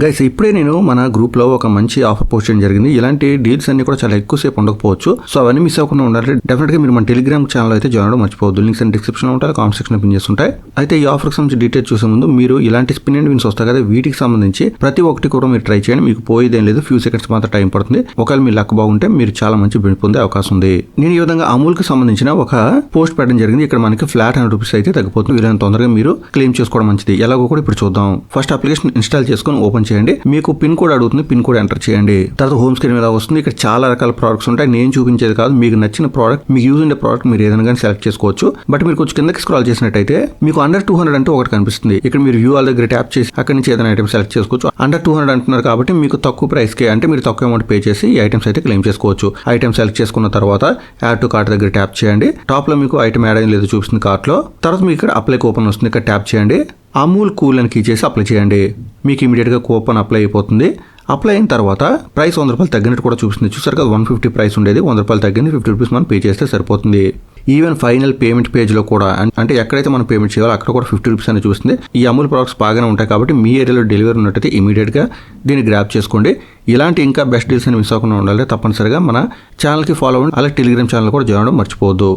Guys ఇప్పుడే నేను మన గ్రూప్ లో ఒక మంచి ఆఫర్ పోస్ట్ చేయడం జరిగింది. ఇలాంటి డీల్స్ అన్ని కూడా చాలా ఎక్కువసేపు ఉండకపోవచ్చు. సో అవన్నీ మిస్ అవ్వకుండా ఉండాలి. డెఫినెట్ గా మీరు మన టెలిగ్రామ్ ఛానల్ అయితే జాయిన్ అవ్వడం మర్చిపోవద్దు. లింక్స్ అన్ని డిస్క్రిప్షన్ లో ఉంటాయి, కామెంట్ సెక్షన్ పిన్ చేస్తుంటాయి. అయితే ఈ ఆఫర్ కి సంబంధించి డీటెయిల్స్ చూసే ముందు మీరు ఇలాంటి స్పిన్ అండ్ విన్స్ వస్తాయి కదా, వీటికి సంబంధించి ప్రతి ఒక్కటి కూడా మీరు ట్రై చేయండి. మీకు పోయేదేం లేదు, ఫ్యూ సెకండ్స్ మాత్రం టైం పడుతుంది. ఒకవేళ మీ లక్ బాగుంటే మీరు చాలా మంచి బెనిఫిట్ పొందే అవకాశం ఉంది. నేను ఈ విధంగా అమూల్ కి సంబంధించిన ఒక పోస్ట్ పెట్టడం జరిగింది. ఇక్కడ మనకి ఫ్లాట్ ₹100 అయితే తగ్గిపోతుంది. వీలైనంత తొందరగా మీరు క్లెయిమ్ చేసుకోవడం మంచిది. ఎలాగో కూడా ఇప్పుడు చూద్దాం. ఫస్ట్ అప్లికేషన్ ఇన్స్టాల్ చేసుకొని ఓపెన్ చేయండి. మీకు పిన్ కోడ్ అడుగుతుంది, పిన్ కోడ్ ఎంటర్ చేయండి. తర్వాత హోమ్ స్క్రీన్ మీద వస్తుంది. ఇక్కడ చాలా రకాల ప్రోడక్ట్స్ ఉంటాయి. నేను చూపించేది కాదు, మీకు నచ్చిన ప్రోడక్ట్, మీకు యూజ్ ఉండే ప్రోడక్ట్ మీరు ఏదైనా కానీ సెలెక్ట్ చేసుకోవచ్చు. బట్ మీరు కొంచెం కిందకి స్క్రాల్ చేసినట్టయితే మీకు అండర్ 200 అంటే ఒకటి కనిపిస్తుంది. ఇక్కడ మీరు వ్యూ ఆల్ దగ్గర ట్యాప్ చేసి అక్కడి నుంచి ఏదైనా ఐటమ్ సెలెక్ట్ చేసుకోవచ్చు. అండర్ 200 అంటున్నారు కాబట్టి మీకు తక్కువ ప్రైస్ కి, అంటే మీరు తక్కువ అమౌంట్ పే చేసి ఈ ఐటమ్స్ అయితే క్లెయిమ్ చేసుకోవచ్చు. ఐటమ్ సెలెక్ట్ చేసుకున్న తర్వాత యాడ్ టు కార్ట్ దగ్గర ట్యాప్ చేయండి. టాప్ లో మీకు ఐటమ్ యాడ్ అయింది లేదో చూపిస్తుంది కార్ట్ లో. తర్వాత మీకు ఇక్కడ అప్లై కూపన్ వస్తుంది. ఇక్కడ ట్యాప్ చేయండి. అమూల్ కూల్ అని కీ చేసి అప్లై చేయండి. మీకు ఇమీడియట్ గా కూపన్ అప్లై అయిపోతుంది. అప్లై అయిన తర్వాత ప్రైస్ ₹100 తగ్గినట్టు కూడా చూపిస్తుంది. చూసారు కదా, 150 ప్రైస్ ఉండేది, ₹100 తగ్గింది. ₹50 మనం పే చేస్తే సరిపోతుంది. ఈవెన్ ఫైనల్ పేమెంట్ పేజ్ లో కూడా, అంటే ఎక్కడైతే మనం పేమెంట్ చేయాలో అక్కడ కూడా ₹50 అని చూస్తుంది. ఈ అమూల్ ప్రొడక్ట్స్ బాగానే ఉంటాయి కాబట్టి మీ ఏరియాలో డెలివరీ ఉన్నట్టయితే ఇమీడియట్ గా దీన్ని గ్రాప్ చేసుకోండి. ఇలాంటి ఇంకా బెస్ట్ డీల్స్ అని మిస్ అవ్వకుండా ఉండాలి. తప్పనిసరిగా మన ఛానల్ కి ఫాలో అవ్వండి. అలాగే టెలిగ్రామ్ ఛానల్ కూడా జాయిన్ అవ్వడం మర్చిపోవద్దు.